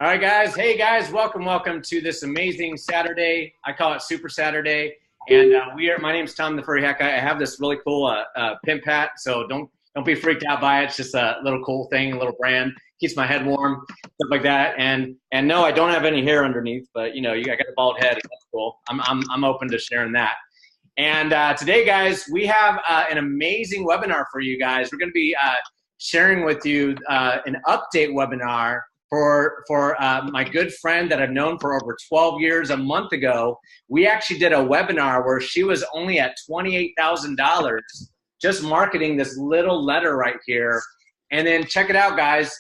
All right, guys. Hey, guys. Welcome to this amazing Saturday. I call it Super Saturday. And my name's Tom the Furry Hack. I have this really cool pimp hat, so don't be freaked out by it. It's just a little cool thing, a little brand. Keeps my head warm, stuff like that. And no, I don't have any hair underneath, but I got a bald head. That's cool. I'm open to sharing that. And today, guys, we have an amazing webinar for you guys. We're going to be sharing with you an update webinar for my good friend that I've known for over 12 years. A month ago, we actually did a webinar where she was only at $28,000 just marketing this little letter right here. And then check it out, guys.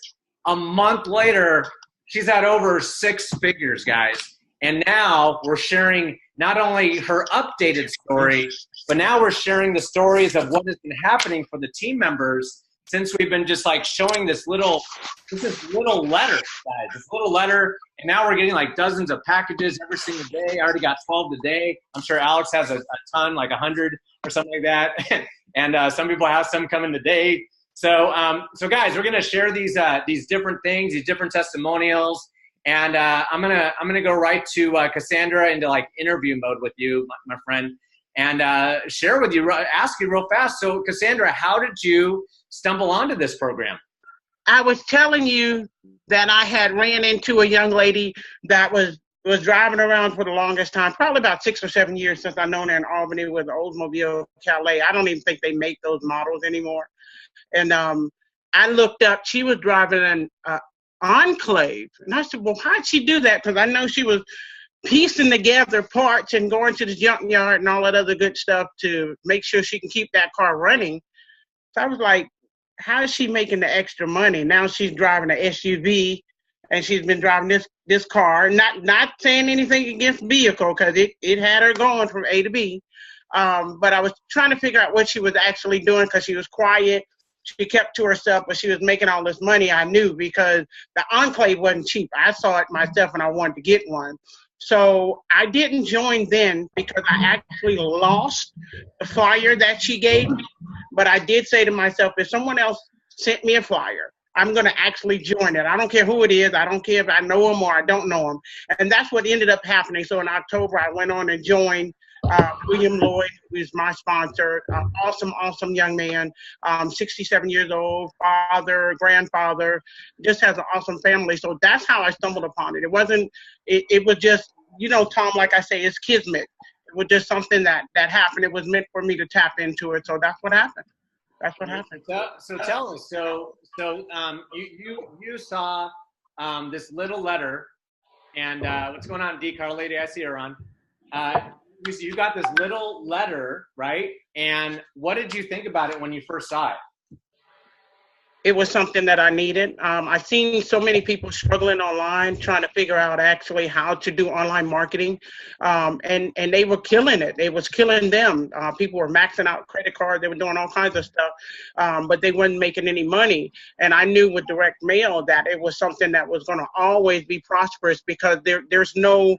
A month later, she's at over 6 figures, guys. And now we're sharing not only her updated story, but now we're sharing the stories of what has been happening for the team members since we've been just like showing this little letter, guys, this little letter. And now we're getting like dozens of packages every single day. I already got 12 today. I'm sure Alex has a ton, like 100 or something like that. And some people have some coming today. So guys, we're gonna share these different things, these different testimonials. And I'm gonna go right to Cassandra into like interview mode with you, my friend, and share with you, ask you real fast. So Cassandra, how did you stumble onto this program? I was telling you that I had ran into a young lady that was driving around for the longest time, probably about 6 or 7 years since I've known her in Albany with the Oldsmobile Calais. I don't even think they make those models anymore. And I looked up, she was driving an Enclave. And I said, well, how'd she do that? Because I know she was piecing together parts and going to the junkyard and all that other good stuff to make sure she can keep that car running. So I was like, how is she making the extra money? Now she's driving an SUV, and she's been driving this car. Not saying anything against vehicle, because it had her going from A to B. But I was trying to figure out what she was actually doing, because she was quiet. She kept to herself, but she was making all this money. I knew, because the Enclave wasn't cheap. I saw it myself, and I wanted to get one. So I didn't join then because I actually lost the flyer that she gave me. But I did say to myself, if someone else sent me a flyer, I'm going to actually join it. I don't care who it is. I don't care if I know them or I don't know them. And that's what ended up happening. So in October, I went on and joined William Lloyd, who is my sponsor. Awesome young man, 67 years old, father, grandfather, just has an awesome family. So that's how I stumbled upon it. It was just, Tom, like I say, it's kismet. It was just something that happened. It was meant for me to tap into it. So that's what happened. So tell us. So you saw this little letter, and what's going on, D-Car Lady? I see her on. You got this little letter, right? And what did you think about it when you first saw it? It was something that I needed. I've seen so many people struggling online, trying to figure out actually how to do online marketing. And they were killing it. It was killing them. People were maxing out credit cards. They were doing all kinds of stuff, but they weren't making any money. And I knew with direct mail that it was something that was going to always be prosperous, because there's no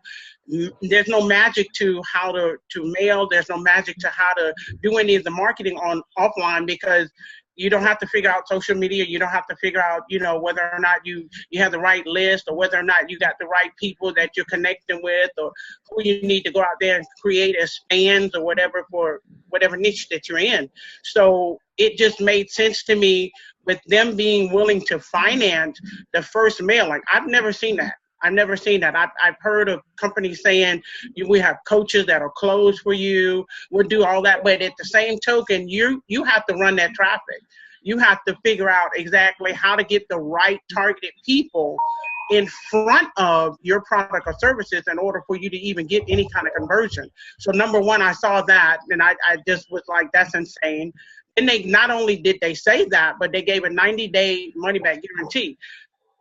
magic to how to mail. There's no magic to how to do any of the marketing offline, because you don't have to figure out social media. You don't have to figure out, whether or not you have the right list, or whether or not you got the right people that you're connecting with, or who you need to go out there and create as fans or whatever for whatever niche that you're in. So it just made sense to me with them being willing to finance the first mail. Like, I've never seen that. I've heard of companies saying, we have coaches that'll close for you, we'll do all that. But at the same token, you have to run that traffic. You have to figure out exactly how to get the right targeted people in front of your product or services in order for you to even get any kind of conversion. So number one, I saw that, and I just was like, that's insane. And they not only did they say that, but they gave a 90-day money-back guarantee.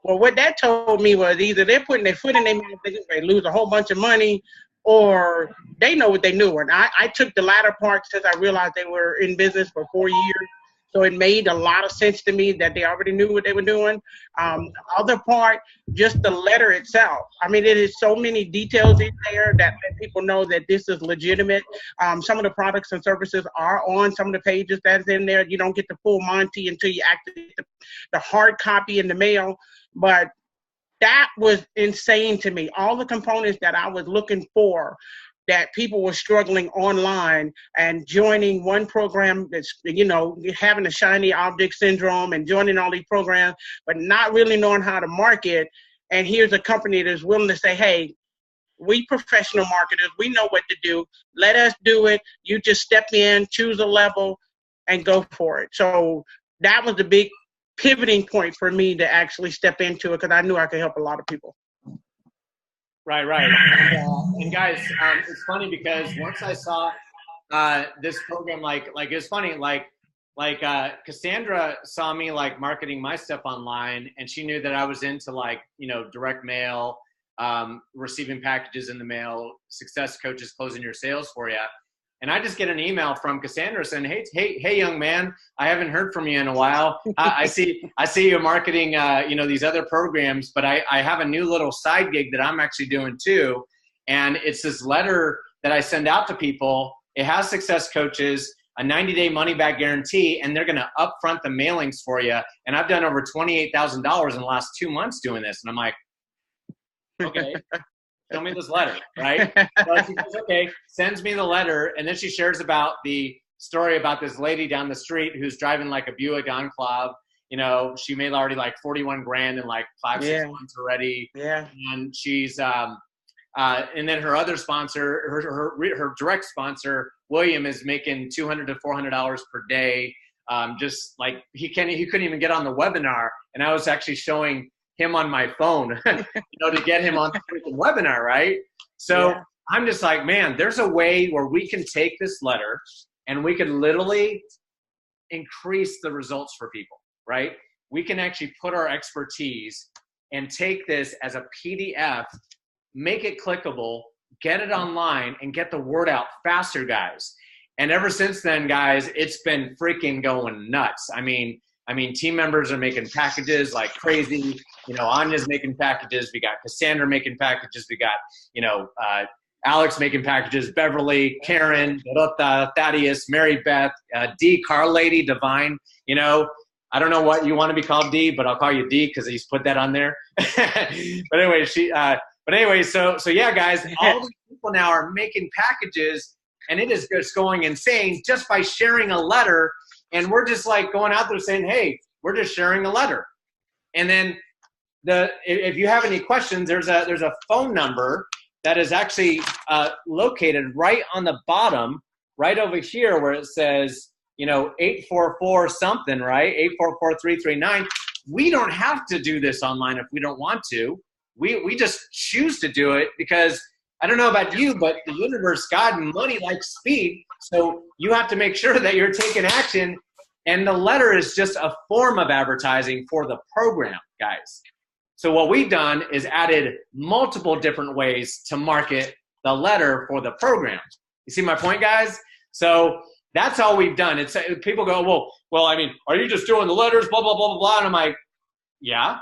Well, what that told me was either they're putting their foot in their mouth, they lose a whole bunch of money, or they know what they knew. And I took the latter part, since I realized they were in business for 4 years. So it made a lot of sense to me that they already knew what they were doing. The other part, just the letter itself. I mean, it is so many details in there that let people know that this is legitimate. Some of the products and services are on some of the pages that's in there. You don't get the full Monty until you activate the hard copy in the mail. But that was insane to me. All the components that I was looking for, that people were struggling online and joining one program that's, you know, having a shiny object syndrome and joining all these programs, but not really knowing how to market. And here's a company that's willing to say, hey, we professional marketers, we know what to do. Let us do it. You just step in, choose a level, and go for it. So that was the big pivoting point for me to actually step into it, because I knew I could help a lot of people. Right. And guys, it's funny because once I saw this program, like it's funny, like Cassandra saw me like marketing my stuff online, and she knew that I was into like, you know, direct mail, receiving packages in the mail, success coaches closing your sales for you. And I just get an email from Cassandra saying, hey, young man, I haven't heard from you in a while. I see you marketing, you know, these other programs, but I have a new little side gig that I'm actually doing too. And it's this letter that I send out to people. It has success coaches, a 90-day money-back guarantee, and they're going to upfront the mailings for you. And I've done over $28,000 in the last 2 months doing this. And I'm like, okay. Show me this letter, right? So she goes, okay, sends me the letter, and then she shares about the story about this lady down the street who's driving like a Buick Enclave. You know, she made already like 41 grand in like 5-6 months already. Yeah. And she's and then her other sponsor, her direct sponsor, William, is making $200 to $400 per day. Just like he couldn't even get on the webinar, and I was actually showing him on my phone, you know, to get him on the freaking webinar, right? So I'm just like, man, there's a way where we can take this letter and we can literally increase the results for people, right? We can actually put our expertise and take this as a PDF, make it clickable, get it online, and get the word out faster, guys. And ever since then, guys, it's been freaking going nuts. I mean, team members are making packages like crazy. You know, Anya's making packages. We got Cassandra making packages. We got, you know, Alex making packages. Beverly, Karen, Dorota, Thaddeus, Mary Beth, D, Carl Lady, Divine. You know, I don't know what you want to be called, D, but I'll call you D because he's put that on there. But anyway, so yeah, guys, all these people now are making packages, and it is just going insane just by sharing a letter. And we're just like going out there saying, hey, we're just sharing a letter. And then if you have any questions, there's a phone number that is actually located right on the bottom, right over here where it says, you know, 844 something, right? 844-339. We don't have to do this online if we don't want to. We just choose to do it because I don't know about you, but the universe, God, and money like speed. So you have to make sure that you're taking action. And the letter is just a form of advertising for the program, guys. So what we've done is added multiple different ways to market the letter for the program. You see my point, guys? So that's all we've done. It's people go, well, I mean, are you just doing the letters, blah, blah, blah, blah, blah. And I'm like, yeah.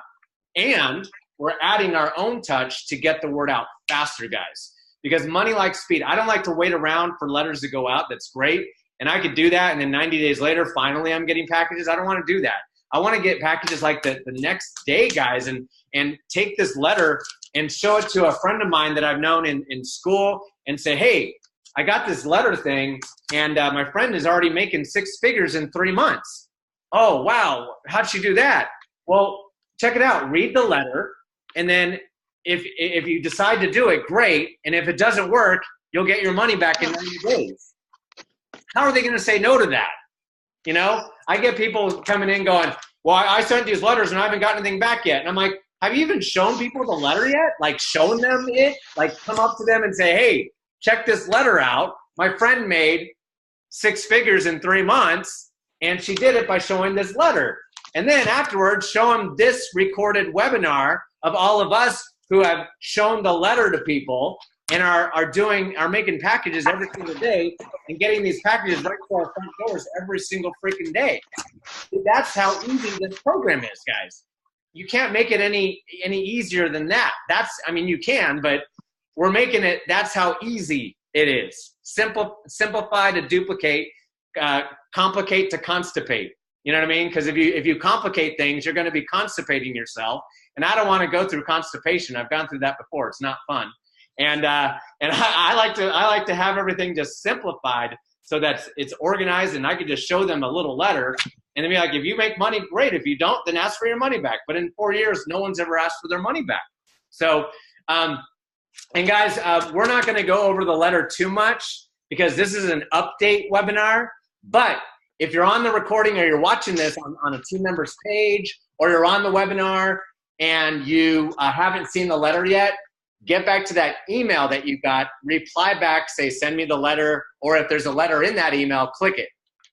And we're adding our own touch to get the word out faster, guys. Because money likes speed. I don't like to wait around for letters to go out. That's great. And I could do that. And then 90 days later, finally, I'm getting packages. I don't want to do that. I want to get packages like the next day, guys, and take this letter and show it to a friend of mine that I've known in school and say, hey, I got this letter thing, and my friend is already making 6 figures in 3 months. Oh, wow. How'd she do that? Well, check it out. Read the letter, and then if you decide to do it, great. And if it doesn't work, you'll get your money back in 90 days. How are they going to say no to that? You know, I get people coming in going, well, I sent these letters and I haven't got anything back yet. And I'm like, have you even shown people the letter yet? Like shown them it? Like come up to them and say, hey, check this letter out. My friend made 6 figures in 3 months and she did it by showing this letter. And then afterwards, show them this recorded webinar of all of us who have shown the letter to people and are making packages every single day and getting these packages right to our front doors every single freaking day. That's how easy this program is, guys. You can't make it any easier than that. I mean, you can, but we're making it, that's how easy it is. Simplify to duplicate, complicate to constipate. You know what I mean? Because if you complicate things, you're going to be constipating yourself. and I don't want to go through constipation. I've gone through that before. It's not fun. And I like to have everything just simplified so that it's organized, and I could just show them a little letter and then be like, if you make money, great. If you don't, then ask for your money back. But in 4 years, no one's ever asked for their money back. So, and guys, we're not going to go over the letter too much because this is an update webinar. But if you're on the recording or you're watching this on a team member's page, or you're on the webinar and you haven't seen the letter yet, get back to that email that you got, reply back, say, send me the letter, or if there's a letter in that email, click it.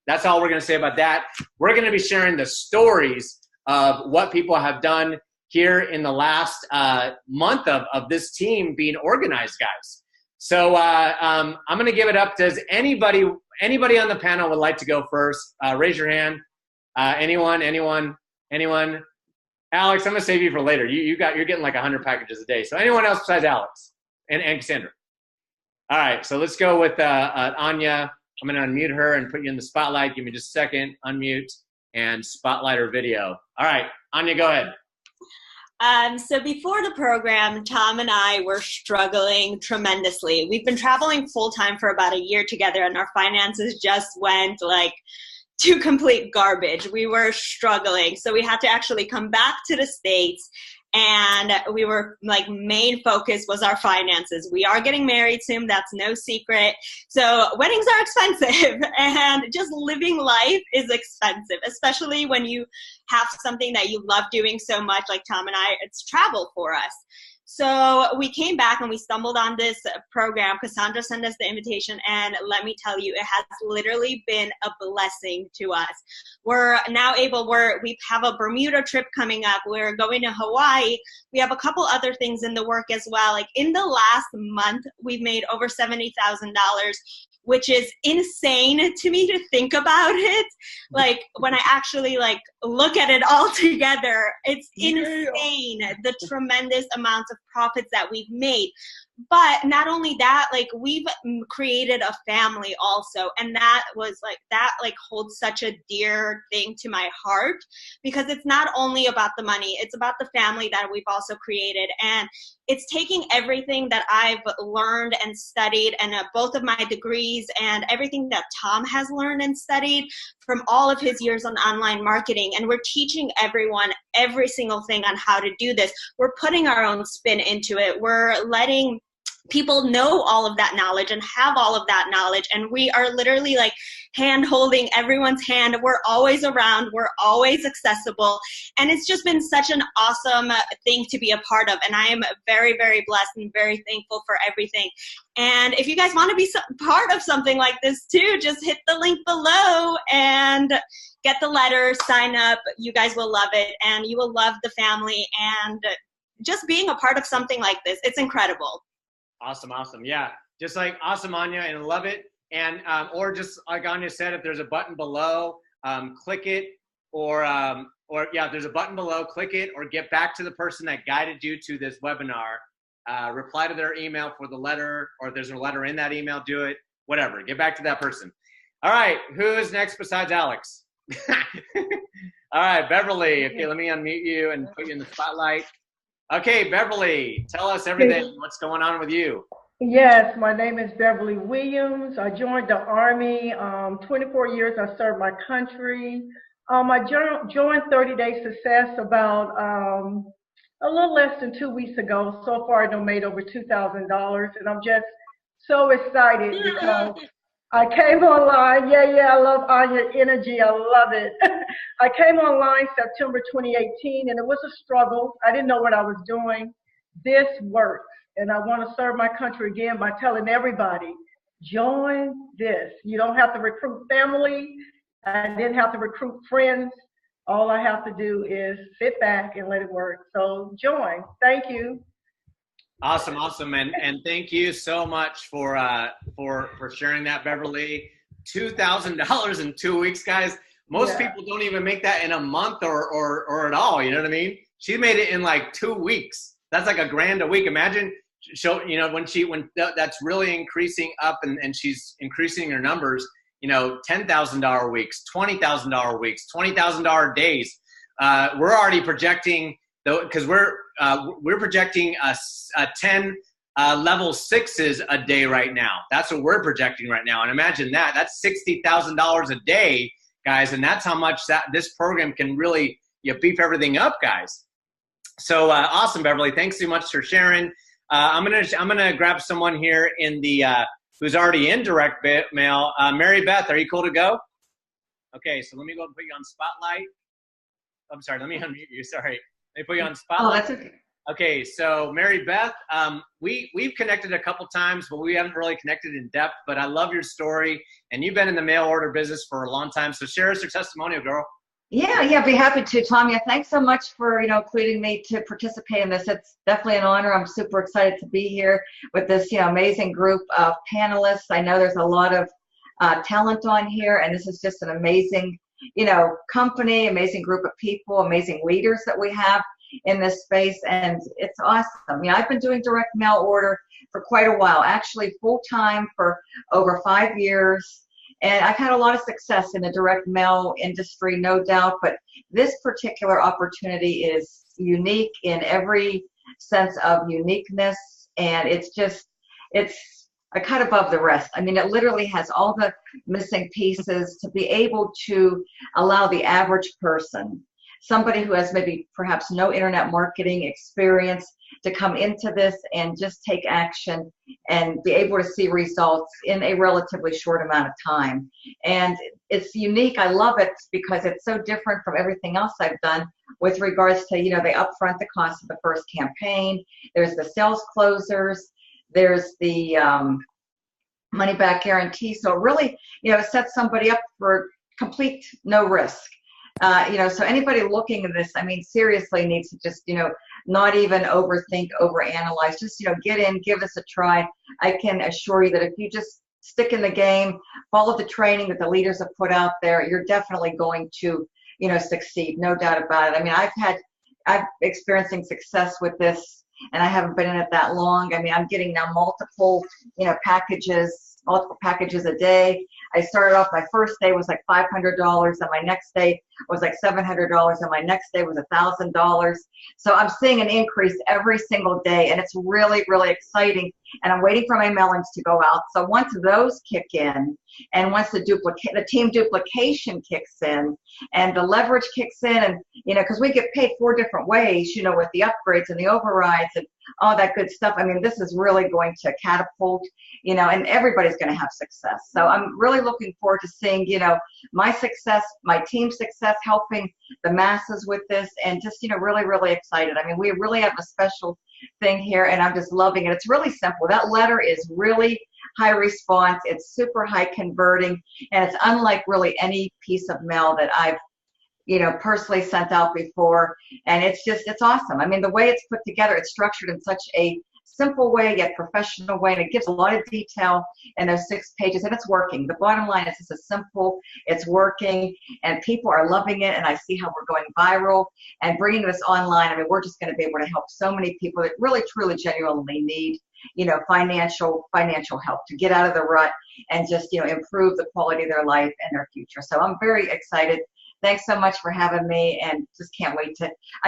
That's all we're going to say about that. We're going to be sharing the stories of what people have done here in the last month of this team being organized, guys. So I'm going to give it up. Does anybody on the panel would like to go first? Raise your hand. Anyone? Alex, I'm going to save you for later. You're getting like 100 packages a day. So anyone else besides Alex and Cassandra? All right, so let's go with Ania. I'm going to unmute her and put you in the spotlight. Give me just a second. Unmute and spotlight her video. All right, Ania, go ahead. So before the program, Tom and I were struggling tremendously. We've been traveling full-time for about a year together, and our finances just went like to complete garbage. We were struggling. So we had to actually come back to the States, and we were like, main focus was our finances. We are getting married soon. That's no secret. So weddings are expensive, and just living life is expensive, especially when you have something that you love doing so much, like Tom and I, it's travel for us. So we came back and we stumbled on this program. Cassandra sent us the invitation, and let me tell you, it has literally been a blessing to us. We're now we have a Bermuda trip coming up. We're going to Hawaii. We have a couple other things in the work as well. Like in the last month, we've made over $70,000, which is insane to me to think about it. Like when I actually like look at it all together, it's insane, the tremendous amounts of profits that we've made. But not only that, like we've created a family also. And that holds such a dear thing to my heart, because it's not only about the money, it's about the family that we've also created. And it's taking everything that I've learned and studied, and both of my degrees and everything that Tom has learned and studied from all of his years on online marketing. And we're teaching everyone every single thing on how to do this. We're putting our own spin into it. We're letting people know all of that knowledge and have all of that knowledge. And we are literally like hand holding everyone's hand. We're always around. We're always accessible. And it's just been such an awesome thing to be a part of. And I am very, very blessed and very thankful for everything. And if you guys want to be part of something like this too, just hit the link below and get the letter, sign up. You guys will love it, and you will love the family, and just being a part of something like this. It's incredible. Awesome. Yeah, just like awesome, Ania, and I love it. And or just like Ania said, if there's a button below, click it, or yeah, if there's a button below, click it, or get back to the person that guided you to this webinar. Reply to their email for the letter, or if there's a letter in that email, do it. Whatever. Get back to that person. All right, who is next besides Alex? All right, Beverly. Okay, let me unmute you and put you in the spotlight. Okay, Beverly, tell us everything. What's going on with you? Yes, my name is Beverly Williams. I joined the Army. 24 years I served my country. I joined 30 Day Success about a little less than 2 weeks ago. So far, I done made over $2,000, and I'm just so excited because I came online. Yeah, I love Ania energy. I love it. I came online September 2018, and it was a struggle. I didn't know what I was doing. This works, and I want to serve my country again by telling everybody, join this. You don't have to recruit family. I didn't have to recruit friends. All I have to do is sit back and let it work. So join. Thank you. Awesome, and thank you so much for sharing that, Beverly. $2,000 in 2 weeks, guys. Most people don't even make that in a month or at all. You know what I mean? She made it in like 2 weeks. That's like $1,000 a week. Imagine, when that's really increasing up and she's increasing her numbers. $10,000 weeks, $20,000 weeks, $20,000 days. We're already projecting though, because we're projecting 10 level 6s a day right now. That's what we're projecting right now. And imagine that. That's $60,000 a day, guys. And that's how much this program can really beef everything up, guys. So awesome, Beverly. Thanks so much for sharing. I'm gonna grab someone here in the who's already in direct mail. Mary Beth, are you cool to go? Okay, so let me go and put you on Spotlight. I'm sorry, let me unmute you. Sorry, let me put you on Spotlight. Oh, that's okay. Okay, so Mary Beth, we've connected a couple times, but we haven't really connected in depth. But I love your story, and you've been in the mail order business for a long time. So share us your testimonial, girl. Yeah, be happy to, Tom. Yeah, thanks so much for including me to participate in this. It's definitely an honor. I'm super excited to be here with this amazing group of panelists. I know there's a lot of talent on here, and this is just an amazing company, amazing group of people, amazing leaders that we have in this space, and it's awesome. I've been doing direct mail order for quite a while, actually full-time for over 5 years. And I've had a lot of success in the direct mail industry, no doubt, but this particular opportunity is unique in every sense of uniqueness, and it's a cut above the rest. I mean, it literally has all the missing pieces to be able to allow the average person, somebody who has maybe perhaps no internet marketing experience, to come into this and just take action and be able to see results in a relatively short amount of time. And it's unique. I love it because it's so different from everything else I've done with regards to, they upfront the cost of the first campaign. There's the sales closers. There's the money back guarantee. So it really, sets somebody up for complete no risk. So anybody looking at this, I mean, seriously needs to just, not even overthink, overanalyze, just, get in, give this a try. I can assure you that if you just stick in the game, follow the training that the leaders have put out there, you're definitely going to, succeed, no doubt about it. I mean, I'm experiencing success with this, and I haven't been in it that long. I mean, I'm getting now multiple packages a day. I started off, my first day was like $500, and my next day was like $700, and my next day was $1,000. So I'm seeing an increase every single day, and it's really, really exciting. And I'm waiting for my mailings to go out. So once those kick in, and once the team duplication kicks in, and the leverage kicks in, and because we get paid 4 different ways, with the upgrades and the overrides and all that good stuff. I mean, this is really going to catapult, and everybody's going to have success. So I'm really looking forward to seeing, my success, my team's success, helping the masses with this, and just, really, really excited. I mean, we really have a special thing here, and I'm just loving it. It's really simple. That letter is really high response. It's super high converting, and it's unlike really any piece of mail that I've personally sent out before. And it's awesome. I mean, the way it's put together, it's structured in such a simple way, yet professional way, and it gives a lot of detail in those 6 pages, and it's working. The bottom line is it's simple, it's working, and people are loving it, and I see how we're going viral and bringing this online. I mean, we're just going to be able to help so many people that really, truly, genuinely need financial help to get out of the rut and just improve the quality of their life and their future. So I'm very excited. Thanks so much for having me, and just can't wait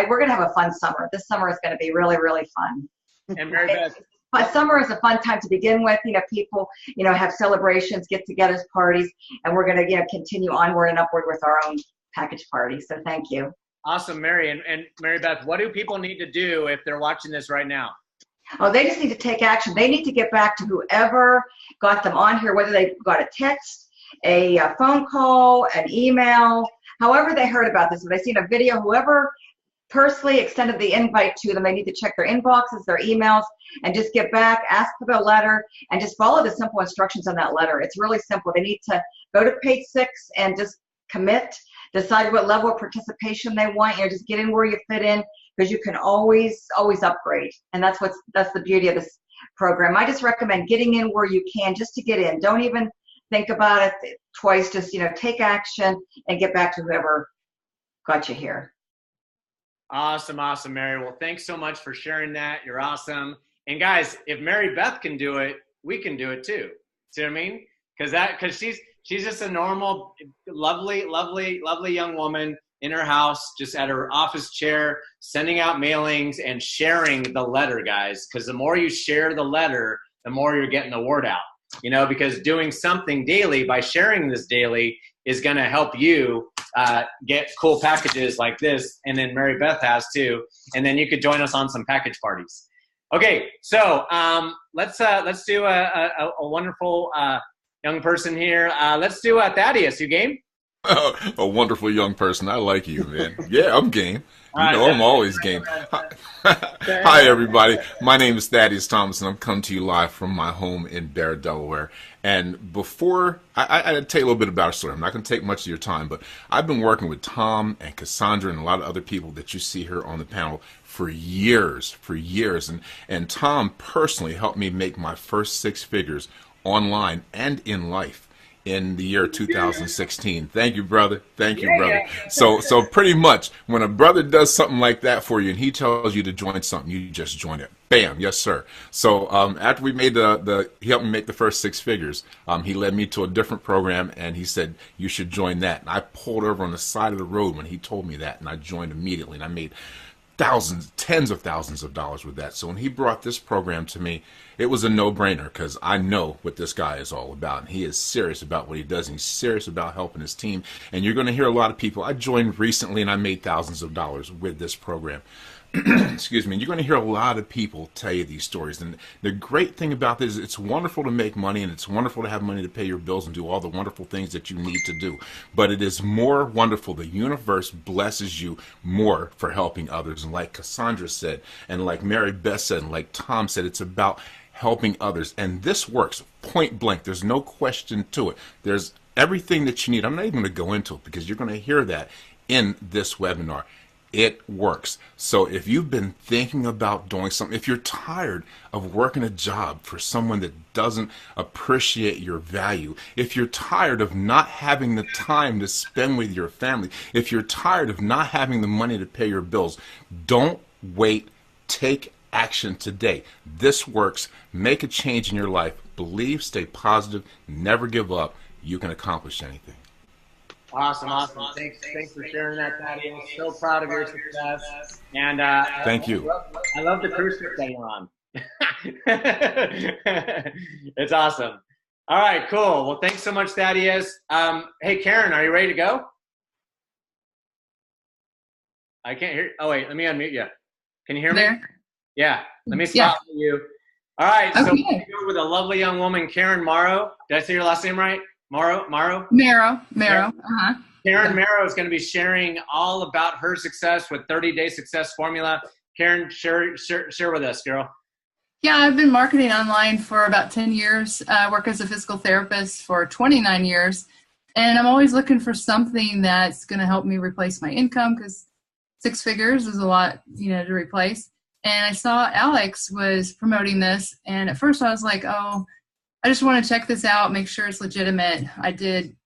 we're going to have a fun summer. This summer is going to be really, really fun. And Mary Beth, but summer is a fun time to begin with. People, have celebrations, get-togethers, parties, and we're going to, continue onward and upward with our own package party. So thank you. Awesome, Mary. And Mary Beth, what do people need to do if they're watching this right now? Oh, they just need to take action. They need to get back to whoever got them on here, whether they got a text, a phone call, an email, however they heard about this. If they seen a video, whoever personally extended the invite to them, they need to check their inboxes, their emails, and just get back, ask for the letter, and just follow the simple instructions on that letter. It's really simple. They need to go to page 6 and just commit, decide what level of participation they want, just get in where you fit in, because you can always upgrade. And that's the beauty of this program. I just recommend getting in where you can, just to get in. Don't even think about it twice. Just, take action and get back to whoever got you here. Awesome, Mary. Well, thanks so much for sharing that. You're awesome. And guys, if Mary Beth can do it, we can do it too. See what I mean? Because she's just a normal, lovely young woman in her house, just at her office chair, sending out mailings and sharing the letter, guys. Because the more you share the letter, the more you're getting the word out. You know, because doing something daily by sharing this daily is going to help you get cool packages like this. And then Mary Beth has too. And then you could join us on some package parties. Okay, so let's do a wonderful young person here. Let's do Thaddeus. You game? A wonderful young person. I like you, man. Yeah, I'm game. You know, I'm always game. Hi, everybody. My name is Thaddeus Thomas, and I'm coming to you live from my home in Barrett, Delaware. And before, I tell you a little bit about our story. I'm not going to take much of your time, but I've been working with Tom and Cassandra and a lot of other people that you see here on the panel for years. And Tom personally helped me make my first 6 figures online and in life in the year 2016. Thank you, brother. Thank you, brother. So pretty much when a brother does something like that for you and he tells you to join something, you just join it. Bam, yes, sir. So after we made he helped me make the first 6 figures, he led me to a different program and he said, you should join that. And I pulled over on the side of the road when he told me that, and I joined immediately, and I made thousands, tens of thousands of dollars with that. So when he brought this program to me, it was a no-brainer because I know what this guy is all about. And he is serious about what he does. And he's serious about helping his team. And you're going to hear a lot of people. I joined recently and I made thousands of dollars with this program. Excuse me. You're going to hear a lot of people tell you these stories. And the great thing about this is it's wonderful to make money and it's wonderful to have money to pay your bills and do all the wonderful things that you need to do. But it is more wonderful. The universe blesses you more for helping others. And like Cassandra said, and like Mary Beth said, and like Tom said, it's about helping others. And this works point blank. There's no question to it. There's everything that you need. I'm not even going to go into it because you're going to hear that in this webinar. It works. So if you've been thinking about doing something, if you're tired of working a job for someone that doesn't appreciate your value, if you're tired of not having the time to spend with your family, if you're tired of not having the money to pay your bills, don't wait. Take action today. This works. Make a change in your life. Believe, stay positive, never give up. You can accomplish anything. Awesome. Thanks for sharing that, Thaddeus. So proud of your success. And thank you. I love the cruise ship that you're on. It's awesome. All right, cool. Well, thanks so much, Thaddeus. Hey, Karen, are you ready to go? I can't hear. Oh, wait, let me unmute you. Can you hear me? There. Yeah, let me stop you. All right, okay. So we're here with a lovely young woman, Karen Morrow. Did I say your last name right? Morrow? Marrow. Karen Morrow is going to be sharing all about her success with 30-day success formula. Karen, share with us, girl. Yeah, I've been marketing online for about 10 years. I work as a physical therapist for 29 years. And I'm always looking for something that's going to help me replace my income because 6 figures is a lot, to replace. And I saw Alex was promoting this. And at first I was like, oh, I just want to check this out, make sure it's legitimate. I did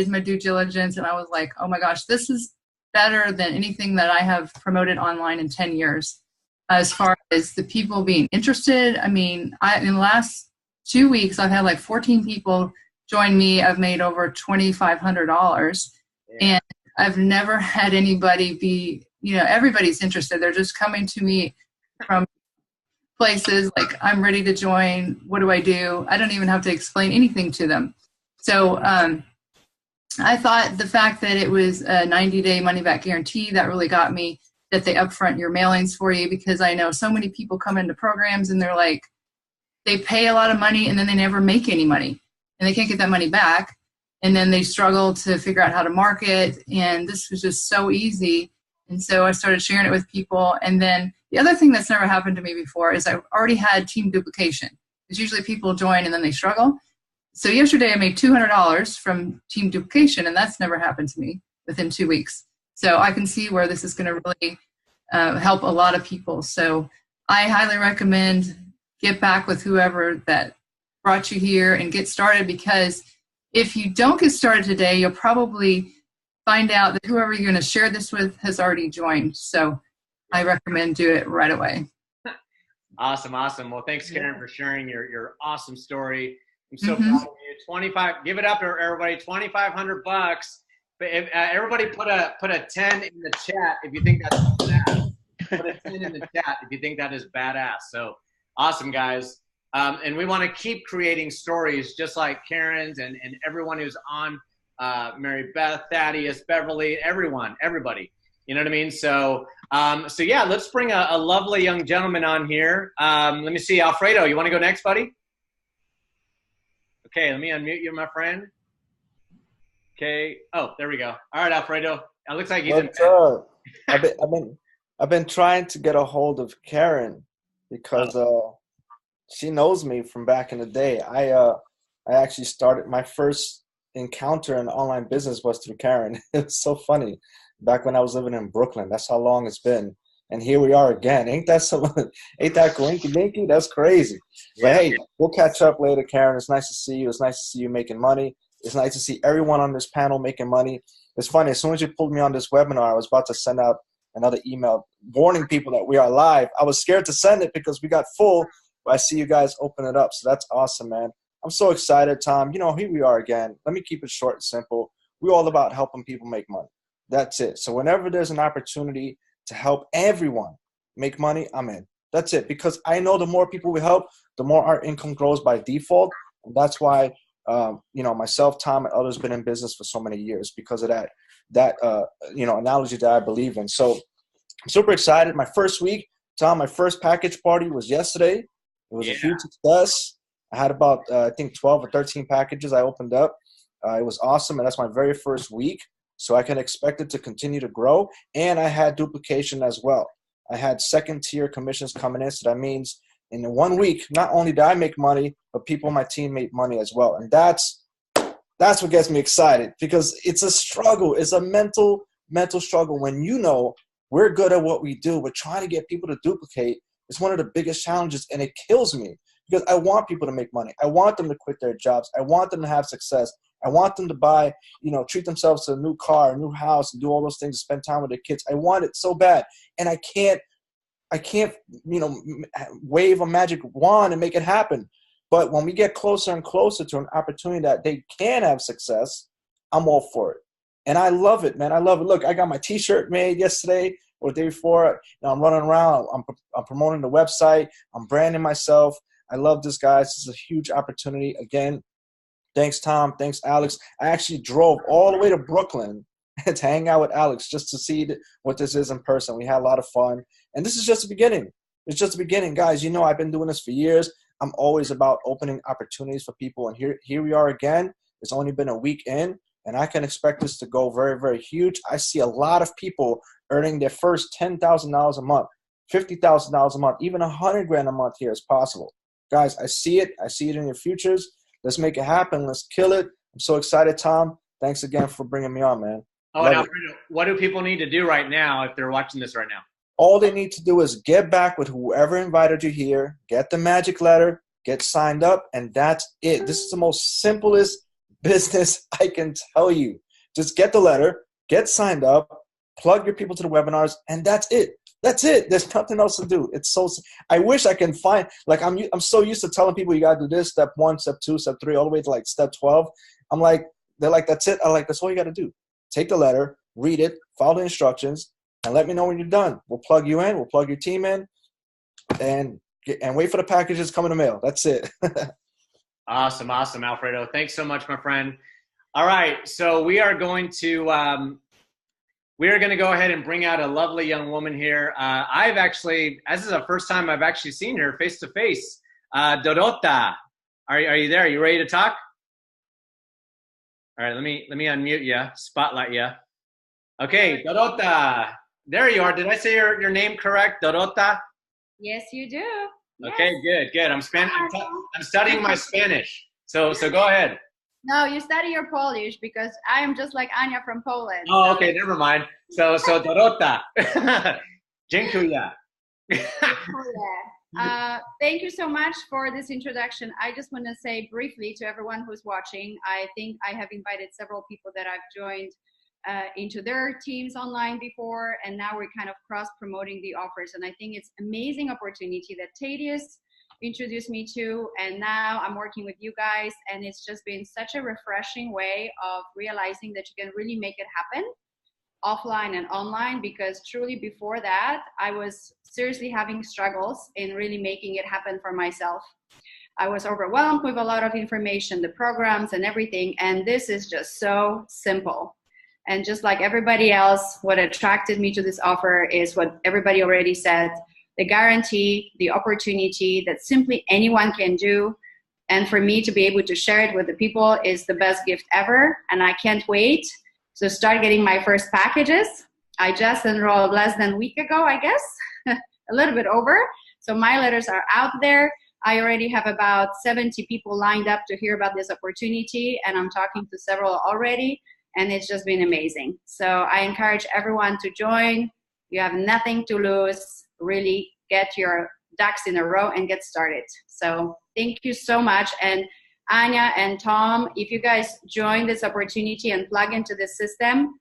my due diligence and I was like, oh my gosh, this is better than anything that I have promoted online in 10 years. As far as the people being interested, I mean, in the last 2 weeks, I've had like 14 people join me. I've made over $2,500 and I've never had anybody be, everybody's interested. They're just coming to me from places like, I'm ready to join. What do I do? I don't even have to explain anything to them. So I thought the fact that it was a 90-day money-back guarantee, that really got me, that they upfront your mailings for you, because I know so many people come into programs and they're like, they pay a lot of money and then they never make any money and they can't get that money back. And then they struggle to figure out how to market. And this was just so easy. And so I started sharing it with people. And then the other thing that's never happened to me before is I already had team duplication. Because usually people join and then they struggle. So yesterday I made $200 from team duplication, and that's never happened to me within 2 weeks. So I can see where this is going to really help a lot of people. So I highly recommend get back with whoever that brought you here and get started, because if you don't get started today, you'll probably find out that whoever you're going to share this with has already joined. So I recommend do it right away. Awesome. Well, thanks, Karen, for sharing your awesome story. I'm so proud of you. 25. Give it up, everybody. $2,500 But if, everybody put a 10 in the chat if you think that's badass. Put a 10 in the chat if you think that is badass. So awesome, guys. And we want to keep creating stories just like Karen's and everyone who's on, Mary Beth, Thaddeus, Beverly, everybody. You know what I mean? So, so yeah, let's bring a lovely young gentleman on here. Let me see, Alfredo, you want to go next, buddy? Okay, let me unmute you, my friend. Okay. Oh, there we go. All right, Alfredo. It looks like he's What's up? I've been trying to get a hold of Karen because she knows me from back in the day. I actually started my first encounter in online business was through Karen. It was so funny. Back when I was living in Brooklyn. That's how long it's been. And here we are again. Ain't that coinky dinky? That's crazy. Yeah. But hey, we'll catch up later, Karen. It's nice to see you. It's nice to see you making money. It's nice to see everyone on this panel making money. It's funny, as soon as you pulled me on this webinar, I was about to send out another email warning people that we are live. I was scared to send it because we got full, but I see you guys open it up. So that's awesome, man. I'm so excited, Tom. You know, here we are again. Let me keep it short and simple. We're all about helping people make money. That's it. So whenever there's an opportunity to help everyone make money, I'm in. That's it. Because I know the more people we help, the more our income grows by default. And that's why you know, myself, Tom, and others been in business for so many years because of that you know, analogy that I believe in. So I'm super excited. My first week, Tom, my first package party was yesterday. It was a huge success. I had about, I think 12 or 13 packages I opened up. It was awesome. And that's my very first week. So I can expect it to continue to grow. And I had duplication as well. I had second tier commissions coming in. So that means in 1 week, not only did I make money, but people on my team made money as well. And that's what gets me excited because it's a struggle. It's a mental struggle when you know we're good at what we do, but trying to get people to duplicate is one of the biggest challenges, and it kills me because I want people to make money. I want them to quit their jobs. I want them to have success. I want them to buy, you know, treat themselves to a new car, a new house, and do all those things, spend time with their kids. I want it so bad, and I can't, you know, wave a magic wand and make it happen. But when we get closer and closer to an opportunity that they can have success, I'm all for it. And I love it, man. I love it. Look, I got my T-shirt made yesterday or the day before. You know, I'm running around. I'm promoting the website. I'm branding myself. I love this, guys. This is a huge opportunity. Again, thanks, Tom. Thanks, Alex. I actually drove all the way to Brooklyn to hang out with Alex just to see what this is in person. We had a lot of fun. And this is just the beginning. It's just the beginning, guys. You know, I've been doing this for years. I'm always about opening opportunities for people. And here we are again. It's only been a week in, and I can expect this to go very, very huge. I see a lot of people earning their first $10,000 a month, $50,000 a month, even $100,000 a month here is possible. Guys, I see it. I see it in your futures. Let's make it happen. Let's kill it. I'm so excited, Tom. Thanks again for bringing me on, man. Oh, and Alfredo, what do people need to do right now if they're watching this right now? All they need to do is get back with whoever invited you here, get the magic letter, get signed up, and that's it. This is the most simplest business I can tell you. Just get the letter, get signed up, plug your people to the webinars, and that's it. That's it. There's nothing else to do. It's so. I wish I can find. Like I'm so used to telling people you gotta do this, step 1, step 2, step 3, all the way to like step 12. I'm like, they're like, that's it. I'm like, that's all you gotta do. Take the letter, read it, follow the instructions, and let me know when you're done. We'll plug you in. We'll plug your team in, and wait for the packages to come in the mail. That's it. Awesome, Alfredo. Thanks so much, my friend. All right, so we are going to go ahead and bring out a lovely young woman here. I've actually, this is the first time I've actually seen her face to face. Dorota, are you there? Are you ready to talk? All right, let me unmute you, spotlight you. Okay, Dorota, there you are. Did I say your name correct, Dorota? Yes, you do. Okay, good. I'm studying my Spanish. So go ahead. No, you study your Polish because I am just like Ania from Poland. Oh, okay, never mind. So Dorota. Dziękuję. Thank you so much for this introduction. I just want to say briefly to everyone who's watching, I think I have invited several people that I've joined into their teams online before, and now we're kind of cross-promoting the offers. And I think it's amazing opportunity that Thaddeus introduced me to, and now I'm working with you guys, and it's just been such a refreshing way of realizing that you can really make it happen offline and online, because truly before that I was seriously having struggles in really making it happen for myself. I was overwhelmed with a lot of information, the programs and everything, and this is just so simple. And just like everybody else, what attracted me to this offer is what everybody already said, the guarantee, the opportunity that simply anyone can do. And for me to be able to share it with the people is the best gift ever. And I can't wait to start getting my first packages. I just enrolled less than a week ago, I guess, a little bit over. So my letters are out there. I already have about 70 people lined up to hear about this opportunity, and I'm talking to several already, and it's just been amazing. So I encourage everyone to join. You have nothing to lose. Really get your ducks in a row and get started. So thank you so much. And Ania and Tom, if you guys join this opportunity and plug into this system,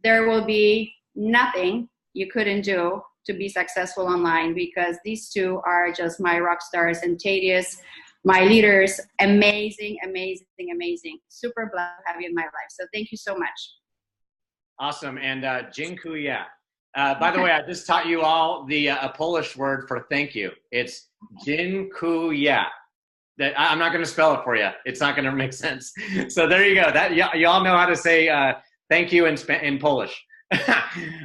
there will be nothing you couldn't do to be successful online, because these two are just my rock stars, and Thaddeus, my leaders, amazing, amazing, amazing. Super blessed to have you in my life. So thank you so much. Awesome. And dziękuję. By the way, I just taught you all a Polish word for thank you. It's dziękuję. That I'm not going to spell it for you. It's not going to make sense. So there you go. That y'all know how to say thank you in Polish.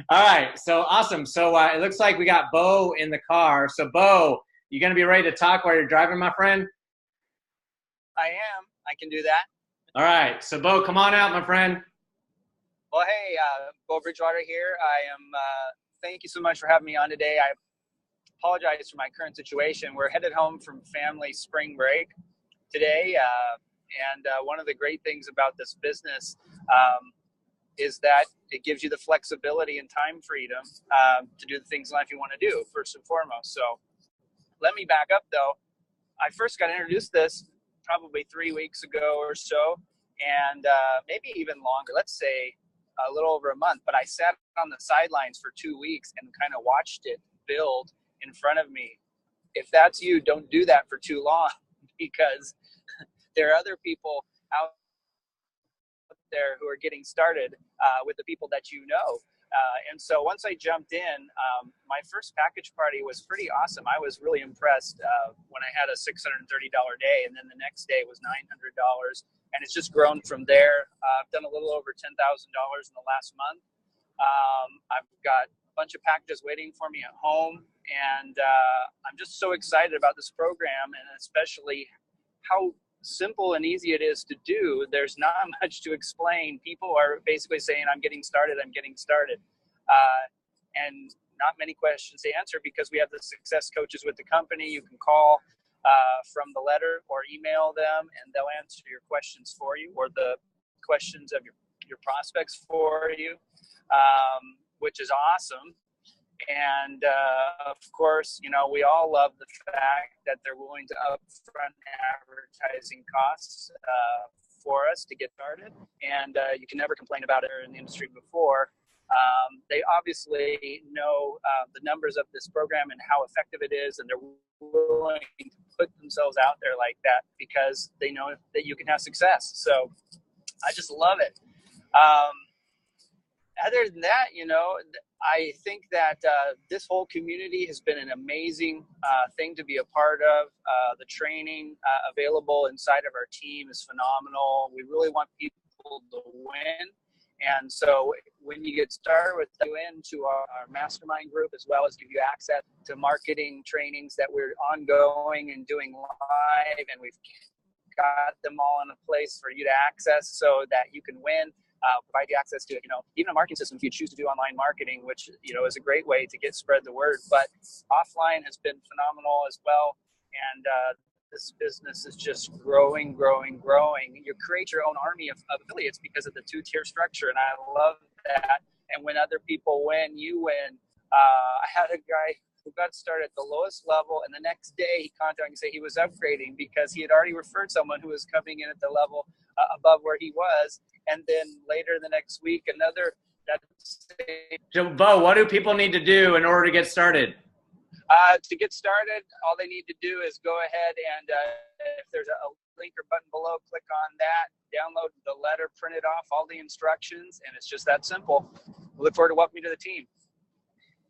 All right. So awesome. So it looks like we got Bo in the car. So Bo, you going to be ready to talk while you're driving, my friend? I am. I can do that. All right. So Bo, come on out, my friend. Well, hey, Bo Bridgewater here. I am. Thank you so much for having me on today. I apologize for my current situation. We're headed home from family spring break today, and one of the great things about this business is that it gives you the flexibility and time freedom to do the things in life you want to do, first and foremost. So let me back up, though. I first got introduced this probably 3 weeks ago or so, and maybe even longer, let's say a little over a month, but I sat on the sidelines for 2 weeks and kind of watched it build in front of me. If that's you, don't do that for too long, because there are other people out there who are getting started with the people that you know. And so once I jumped in, my first package party was pretty awesome. I was really impressed when I had a $630 day, and then the next day was $900. And it's just grown from there. I've done a little over $10,000 in the last month. I've got a bunch of packages waiting for me at home. And I'm just so excited about this program, and especially how simple and easy it is to do. There's not much to explain. People are basically saying, I'm getting started. And not many questions to answer, because we have the success coaches with the company. You can call from the letter or email them, and they'll answer your questions for you, or the questions of your prospects for you, which is awesome. And of course, you know, we all love the fact that they're willing to upfront advertising costs for us to get started. And you can never complain about it in the industry before. They obviously know the numbers of this program and how effective it is, and they're willing to put themselves out there like that because they know that you can have success. So I just love it. Other than that, you know, I think that this whole community has been an amazing thing to be a part of. The training available inside of our team is phenomenal. We really want people to win. And so when you get started with into our mastermind group, as well as give you access to marketing trainings that we're ongoing and doing live, and we've got them all in a place for you to access so that you can win. Provide you access to, you know, even a marketing system if you choose to do online marketing, which, you know, is a great way to spread the word. But offline has been phenomenal as well. And this business is just growing. You create your own army of affiliates because of the two-tier structure. And I love that. And when other people win, you win. I had a guy who got started at the lowest level, and the next day he contacted me and said he was upgrading because he had already referred someone who was coming in at the level above where he was. And then later the next week, another. So, Bo, what do people need to do in order to get started? To get started, all they need to do is go ahead and if there's a link or button below, click on that, download the letter, print it off, all the instructions, and it's just that simple. We look forward to welcoming you to the team.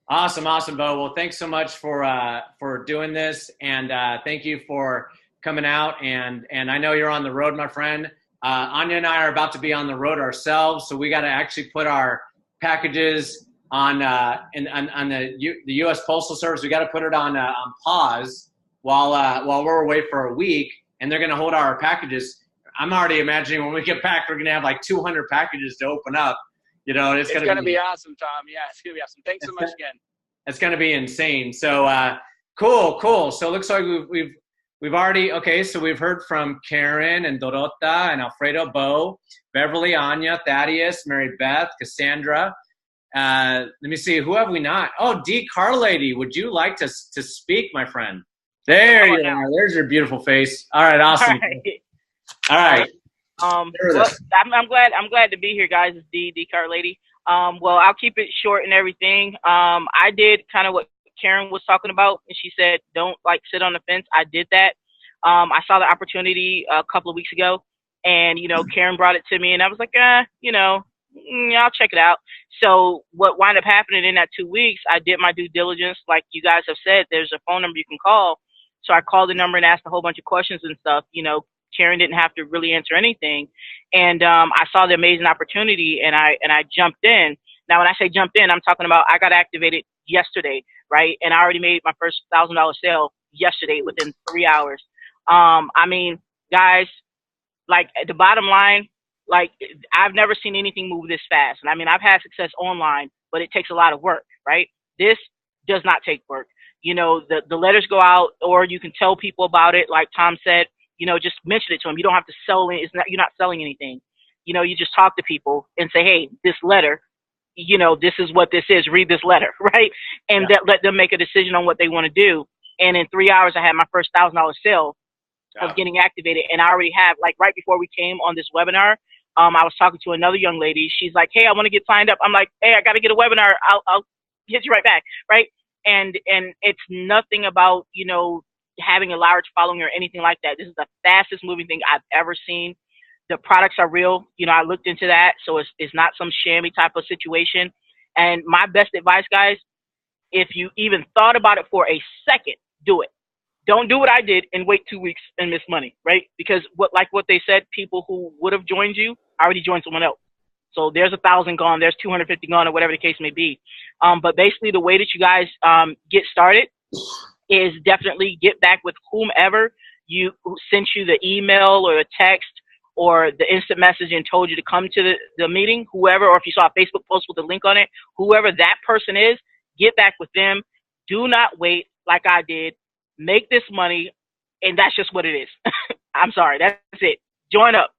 Awesome, Bo. Well, thanks so much for doing this, and thank you for coming out. And I know you're on the road, my friend. Anya and I are about to be on the road ourselves, so we got to actually put our packages on the U.S. Postal Service. We got to put it on pause while we're away for a week, and they're going to hold our packages. I'm already imagining when we get back, we're going to have like 200 packages to open up. You know, it's going to be awesome, Tom. Yeah, it's going to be awesome. Thanks so much again. It's going to be insane. So cool. So it looks like we've already, okay, so we've heard from Karen and Dorota and Alfredo, Bo, Beverly, Anya, Thaddeus, Mary Beth, Cassandra. Let me see, who have we not? Oh, D. Carlady, would you like to speak, my friend? There you are. There's your beautiful face. All right, awesome. All right. Well, I'm glad to be here, guys. It's D. Carlady. Well, I'll keep it short and everything. I did kind of what Karen was talking about, and she said, don't like sit on the fence. I did that. I saw the opportunity a couple of weeks ago, and, Karen brought it to me, and I was like, I'll check it out. So what wound up happening in that 2 weeks, I did my due diligence. Like you guys have said, there's a phone number you can call. So I called the number and asked a whole bunch of questions and stuff. Karen didn't have to really answer anything. And I saw the amazing opportunity, and I jumped in. Now, when I say jumped in, I'm talking about I got activated yesterday, right? And I already made my first $1,000 sale yesterday within 3 hours. I mean, guys, like the bottom line, like I've never seen anything move this fast. And I mean, I've had success online, but it takes a lot of work, right? This does not take work. The letters go out, or you can tell people about it. Like Tom said, just mention it to them. You don't have to sell it. You're not selling anything. You just talk to people and say, hey, this letter, this is what this is. Read this letter, right? And let them make a decision on what they want to do. And in 3 hours, I had my first $1,000 sale of getting activated. And I already have, like right before we came on this webinar, I was talking to another young lady. She's like, hey, I want to get signed up. I'm like, hey, I got to get a webinar. I'll hit you right back, right? And it's nothing about, having a large following or anything like that. This is the fastest moving thing I've ever seen. The products are real. I looked into that. So it's not some shammy type of situation. And my best advice, guys, if you even thought about it for a second, do it. Don't do what I did and wait 2 weeks and miss money, right? Because what they said, people who would have joined you already joined someone else. So there's 1,000 gone, there's 250 gone, or whatever the case may be. But basically the way that you guys get started is definitely get back with whomever you sent you the email or a text or the instant message and told you to come to the meeting, whoever, or if you saw a Facebook post with a link on it, whoever that person is, get back with them. Do not wait like I did. Make this money, and that's just what it is. I'm sorry. That's it. Join up.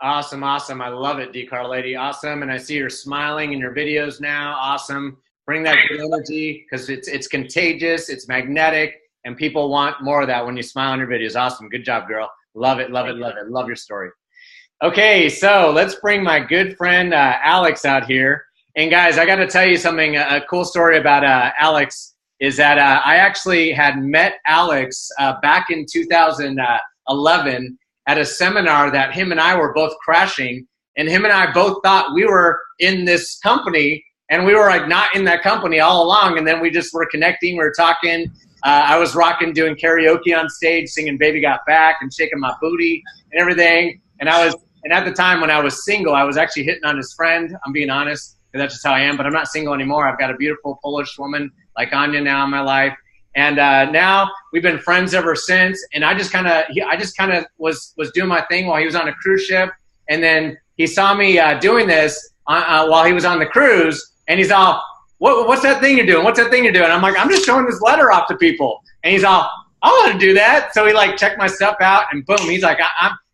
Awesome. I love it, D. Carlady. Awesome. And I see you're smiling in your videos now. Awesome. Bring that good energy, because it's contagious, it's magnetic, and people want more of that when you smile in your videos. Awesome. Good job, girl. Love it. Love your story. Okay, so let's bring my good friend Alex out here. And guys, I got to tell you something, a cool story about Alex is that I actually had met Alex back in 2011 at a seminar that him and I were both crashing, and him and I both thought we were in this company, and we were like not in that company all along. And then we just were connecting, we were talking. I was doing karaoke on stage, singing Baby Got Back and shaking my booty and everything. And at the time when I was single, I was actually hitting on his friend. I'm being honest, because that's just how I am, but I'm not single anymore. I've got a beautiful Polish woman like Anya now in my life. And now we've been friends ever since. And I just kind of was doing my thing while he was on a cruise ship. And then he saw me doing this while he was on the cruise. And he's all, what's that thing you're doing? What's that thing you're doing? I'm like, I'm just showing this letter off to people. And he's all, I want to do that. So he like checked my stuff out, and boom, he's like,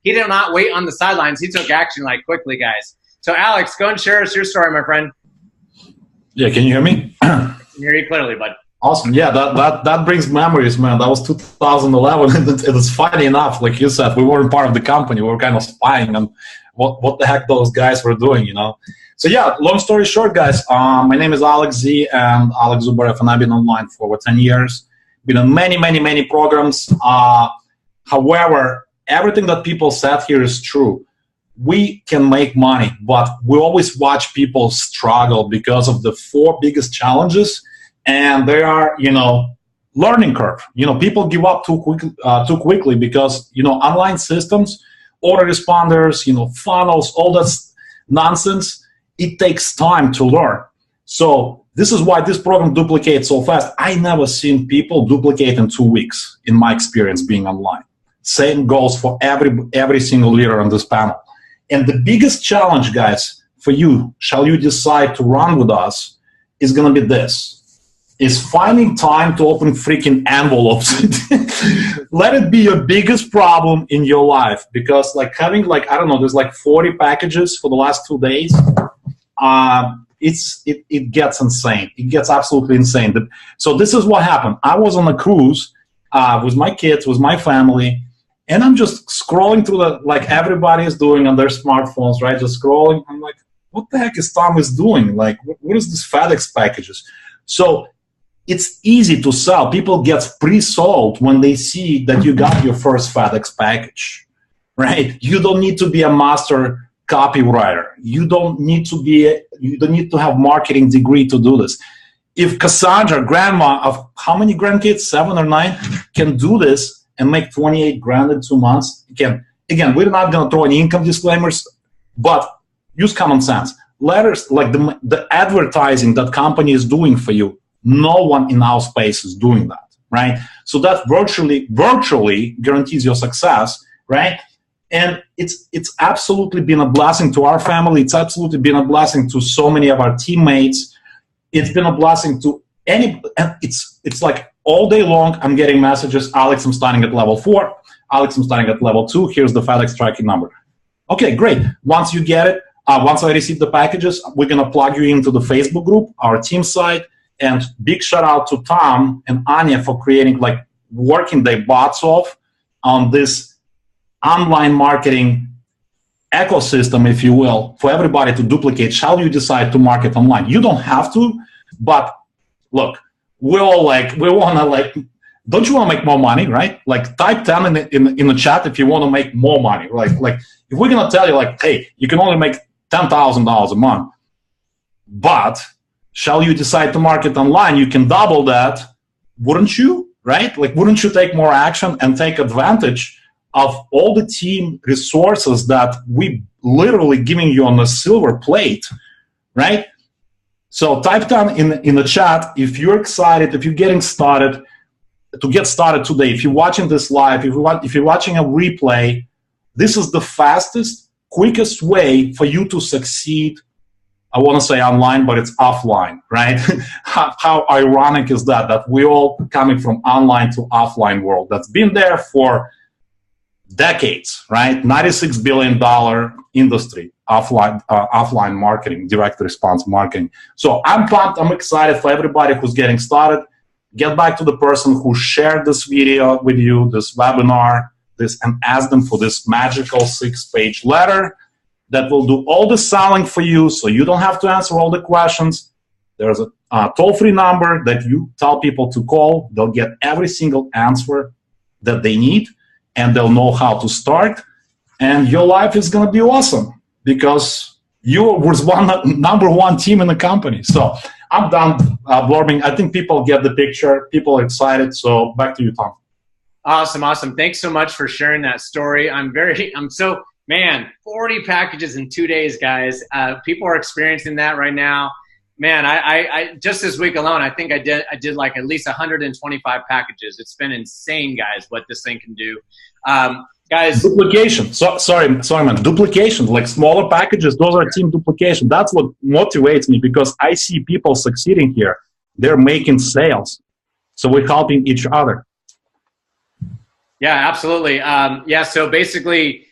he did not wait on the sidelines. He took action like quickly, guys. So Alex, go and share us your story, my friend. Yeah, can you hear me? I can hear you clearly, bud. Awesome. Yeah, that brings memories, man. That was 2011. It was funny enough, like you said, we weren't part of the company. We were kind of spying on what the heck those guys were doing, you know. So yeah, long story short, guys, my name is Alex Z and Alex Zubarev, and I've been online for over 10 years. Been on many programs. However, everything that people said here is true. We can make money, but we always watch people struggle because of the 4 biggest challenges, and they are, you know, learning curve. You know, people give up too quickly because, you know, online systems, autoresponders, you know, funnels, all that nonsense, it takes time to learn. So this is why this program duplicates so fast. I never seen people duplicate in 2 weeks in my experience being online. Same goes for every single leader on this panel. And the biggest challenge, guys, for you, shall you decide to run with us, is going to be this, is finding time to open freaking envelopes. Let it be your biggest problem in your life, because like having like, I don't know, there's like 40 packages for the last 2 days. It gets insane. It gets absolutely insane. So this is what happened. I was on a cruise with my kids, with my family, and I'm just scrolling through like everybody is doing on their smartphones, right? Just scrolling. I'm like, what the heck is Thomas doing? Like, what is this FedEx packages? So it's easy to sell. People get pre-sold when they see that you got your first FedEx package, right? You don't need to be a master copywriter. You don't need to have marketing degree to do this. If Cassandra, grandma of how many grandkids, 7 or 9, can do this and make 28 grand in 2 months, again, we're not going to throw any income disclaimers, but use common sense. Letters like the advertising that company is doing for you, no one in our space is doing that, right? So that virtually guarantees your success, right? And it's absolutely been a blessing to our family. It's absolutely been a blessing to so many of our teammates. It's been a blessing to and it's like all day long I'm getting messages, Alex, I'm starting at level 4. Alex, I'm starting at level 2. Here's the FedEx tracking number. Okay, great. Once you get it, once I receive the packages, we're going to plug you into the Facebook group, our team site. And big shout out to Tom and Ania for creating, like, working their butts off on this online marketing ecosystem, if you will, for everybody to duplicate. Shall you decide to market online? You don't have to, but look, we want to, don't you want to make more money, right? Like, type 10 in the chat if you want to make more money. Like if we're going to tell you, like, hey, you can only make $10,000 a month, but shall you decide to market online, you can double that, wouldn't you, right? Like, wouldn't you take more action and take advantage of all the team resources that we literally giving you on a silver plate, right? So type down in the chat if you're excited, if you're getting started, to get started today. If you're watching this live, if you're watching a replay, this is the fastest, quickest way for you to succeed. I want to say online, but it's offline, right? How ironic is that we're all coming from online to offline world that's been there for decades, right? $96 billion industry, offline marketing, direct response marketing. So I'm pumped. I'm excited for everybody who's getting started. Get back to the person who shared this video with you, this webinar, and ask them for this magical 6-page letter that will do all the selling for you, so you don't have to answer all the questions. There's a toll-free number that you tell people to call. They'll get every single answer that they need, and they'll know how to start. And your life is going to be awesome because you was number one team in the company. So I'm done blurbing. I think people get the picture. People are excited. So back to you, Tom. Awesome. Thanks so much for sharing that story. Man, 40 packages in 2 days, guys. People are experiencing that right now. Man, I just this week alone, I think I did like at least 125 packages. It's been insane, guys, what this thing can do. Guys, duplication. Sorry, man. Duplication, like smaller packages. Those are team duplication. That's what motivates me because I see people succeeding here. They're making sales, so we're helping each other. Yeah, absolutely. So basically,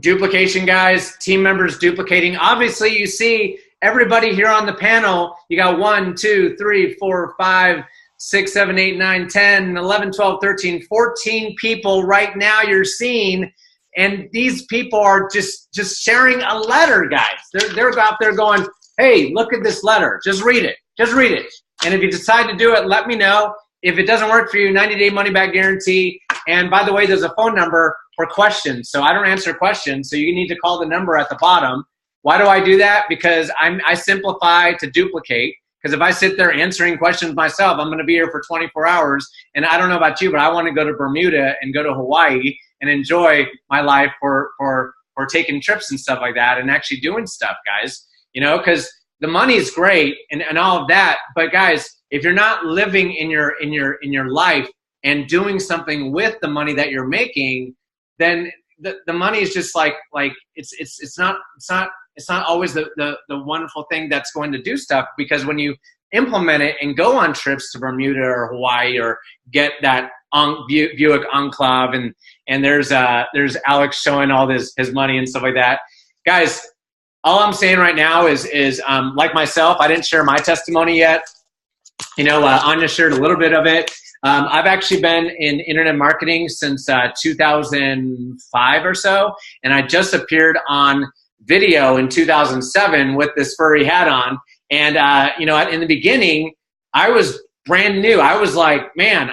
duplication, guys. Team members duplicating. Obviously, you see everybody here on the panel. You got 1, 2, 3, 4, 5, 6, 7, 8, 9, 10, 11, 12, 13, 14 people right now you're seeing And these people are just sharing a letter, guys. They're out there going, hey, look at this letter. Just read it. Just read it. And if you decide to do it, let me know. If it doesn't work for you, 90-day money-back guarantee. And by the way, there's a phone number for questions. So I don't answer questions, so you need to call the number at the bottom. Why do I do that? Because I simplify to duplicate. Because if I sit there answering questions myself, I'm going to be here for 24 hours. And I don't know about you, but I want to go to Bermuda and go to Hawaii and enjoy my life for taking trips and stuff like that and actually doing stuff, guys. You know, because the money is great and all of that. But guys, if you're not living in your life and doing something with the money that you're making, then the money is just like it's not always the wonderful thing that's going to do stuff, because when you implement it and go on trips to Bermuda or Hawaii or get that Buick Enclave and there's Alex showing all his money and stuff like that, guys. All I'm saying right now is like myself, I didn't share my testimony yet. You know, Ania shared a little bit of it. I've actually been in internet marketing since 2005 or so, and I just appeared on video in 2007 with this furry hat on. And you know, in the beginning, I was brand new. I was like, man,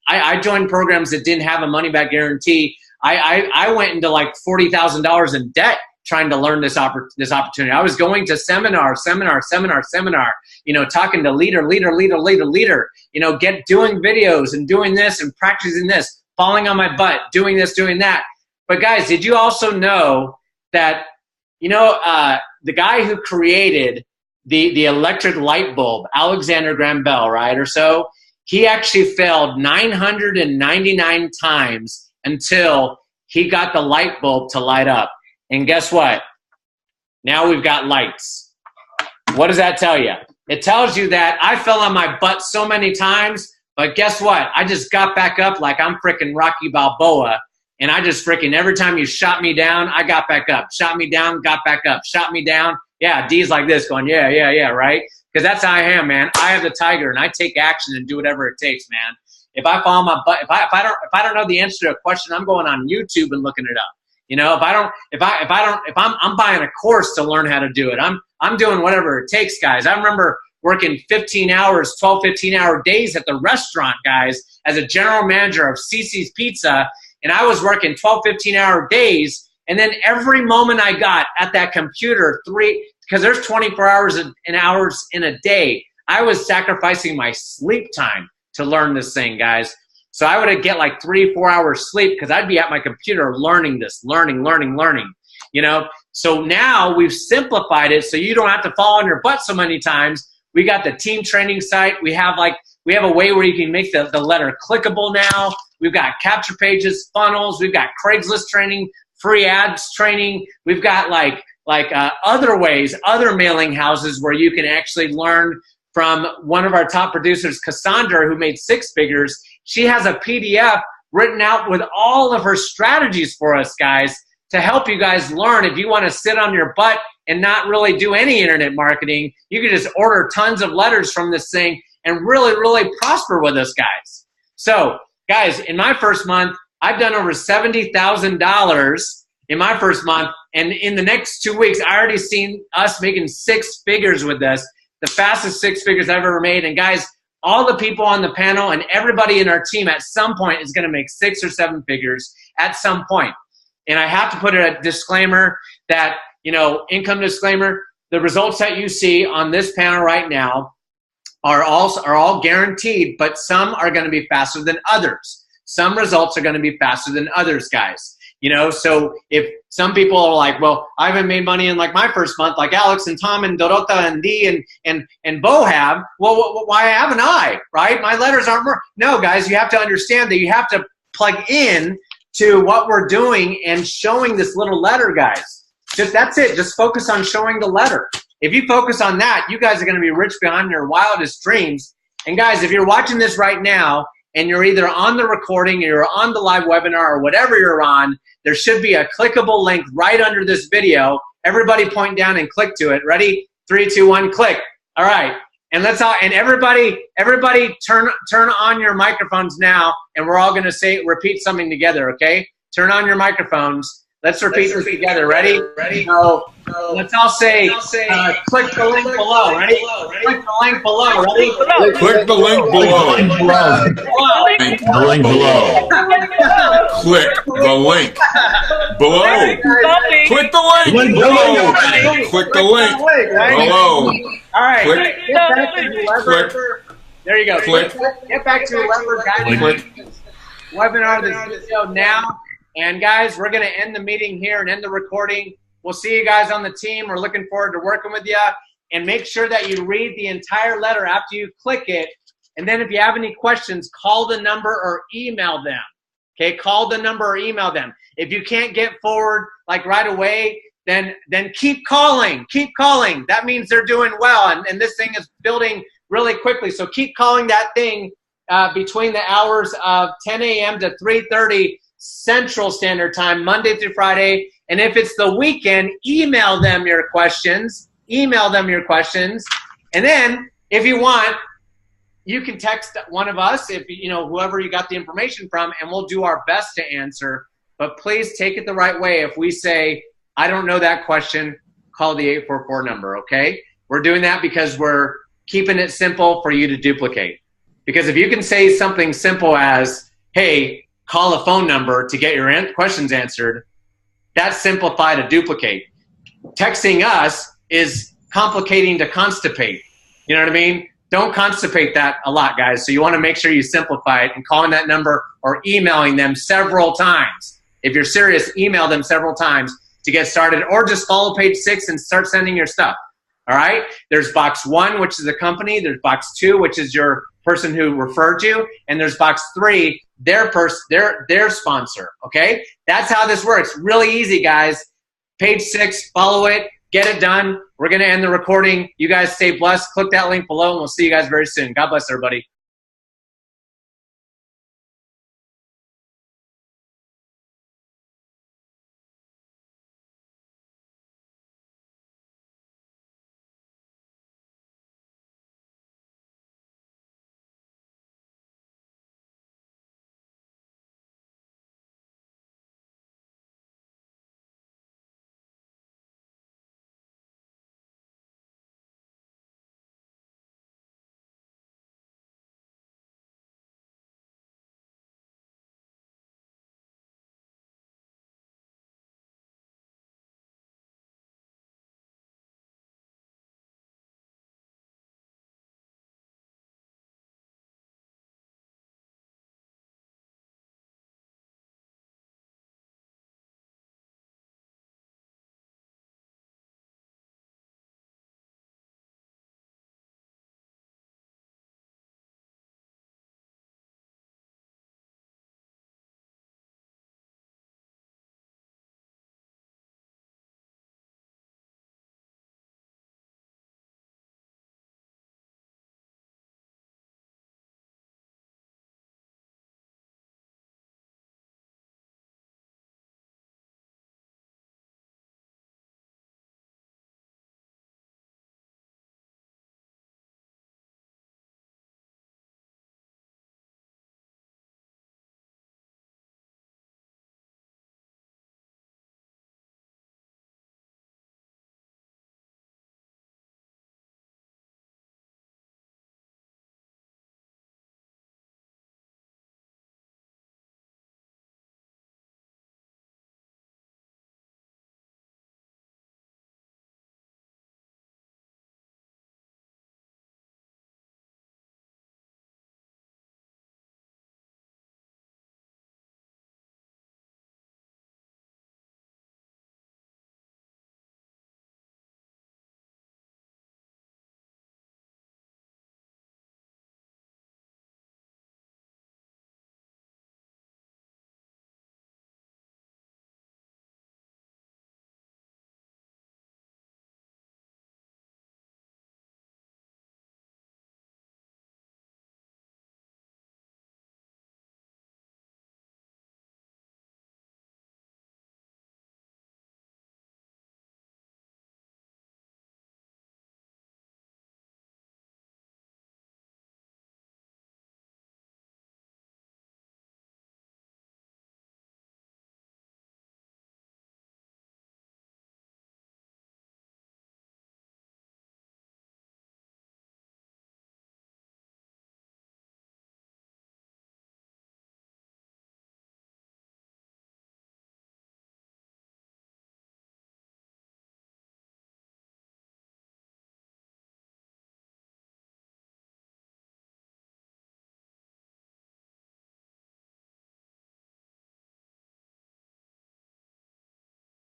I joined programs that didn't have a money back guarantee. I went into like $40,000 in debt trying to learn this opportunity. I was going to seminar, you know, talking to leader, you know, doing videos and doing this and practicing this, falling on my butt, doing this, doing that. But guys, did you also know that, you know, the guy who created the electric light bulb, Alexander Graham Bell, right, or so, he actually failed 999 times until he got the light bulb to light up. And guess what? Now we've got lights. What does that tell you? It tells you that I fell on my butt so many times, but guess what? I just got back up like I'm freaking Rocky Balboa. And I just freaking, every time you shot me down, I got back up. Shot me down, got back up. Shot me down. Yeah, D's like this going, yeah, right? Because that's how I am, man. I have the tiger, and I take action and do whatever it takes, man. If I fall on my butt, if I don't know the answer to a question, I'm going on YouTube and looking it up. You know, I'm buying a course to learn how to do it. I'm doing whatever it takes, guys. I remember working 15-hour days at the restaurant, guys, as a general manager of CC's Pizza, and I was working 15-hour days, and then every moment I got at that computer, because there's 24 hours in a day, I was sacrificing my sleep time to learn this thing, guys. So I would get like 3-4 hours sleep because I'd be at my computer learning this, learning, you know. So now we've simplified it so you don't have to fall on your butt so many times. We got the team training site. We have a way where you can make the letter clickable now. We've got capture pages, funnels. We've got Craigslist training, free ads training. We've got other ways, other mailing houses where you can actually learn from one of our top producers, Cassandra, who made 6 figures. She has a PDF written out with all of her strategies for us, guys, to help you guys learn. If you want to sit on your butt and not really do any internet marketing, you can just order tons of letters from this thing and really, really prosper with us, guys. So, guys, in my first month, I've done over $70,000 in my first month, and in the next 2 weeks, I already seen us making 6 figures with this, the fastest 6 figures I've ever made. And guys, all the people on the panel and everybody in our team at some point is going to make 6 or 7 figures at some point. And I have to put a disclaimer that, you know, income disclaimer, the results that you see on this panel right now are all guaranteed, but some are going to be faster than others. Some results are going to be faster than others, guys. You know, so if some people are like, well, I haven't made money in like my first month, like Alex and Tom and Dorota and Dee and Bo have, well, why haven't I, right? My letters aren't more. No, guys, you have to understand that you have to plug in to what we're doing and showing this little letter, guys. That's it. Just focus on showing the letter. If you focus on that, you guys are going to be rich beyond your wildest dreams. And guys, if you're watching this right now and you're either on the recording or you're on the live webinar or whatever you're on, there should be a clickable link right under this video. Everybody point down and click to it. Ready? 3, 2, 1, click. All right. And everybody turn on your microphones now, and we're all going to repeat something together, okay? turn on your microphones. Let's repeat this together. Ready? So let's all say, click the link below. Ready? Click the link below. Ready? Click the link below. Click the link below. Click the link below. Click the link below. Click the link below. All right. Click. There you go. Click. Get back to Rutherford guys. Webinar this video now. And guys, we're going to end the meeting here and end the recording. We'll see you guys on the team. We're looking forward to working with you. And make sure that you read the entire letter after you click it. And then if you have any questions, call the number or email them. Okay, call the number or email them. If you can't get forward like right away, then keep calling. Keep calling. That means they're doing well. And this thing is building really quickly. So keep calling that thing between the hours of 10 a.m. to 3:30 Central Standard Time, Monday through Friday. And if it's the weekend, email them your questions. Email them your questions. And then if you want, you can text one of us, if whoever you got the information from, and we'll do our best to answer. But please take it the right way. If we say, I don't know that question, call the 844 number, okay? We're doing that because we're keeping it simple for you to duplicate. Because if you can say something simple as, hey, call a phone number to get your questions answered, that's simplified to duplicate. Texting us is complicating to constipate. You know what I mean? Don't constipate that a lot, guys. So you want to make sure you simplify it and calling that number or emailing them several times. If you're serious, email them several times to get started, or just follow page 6 and start sending your stuff. All right? There's box 1, which is a company. There's box 2, which is your person who referred you. And there's box 3, their sponsor. Okay? That's how this works. Really easy, guys. Page 6, follow it, get it done. We're going to end the recording. You guys stay blessed. Click that link below, and we'll see you guys very soon. God bless everybody.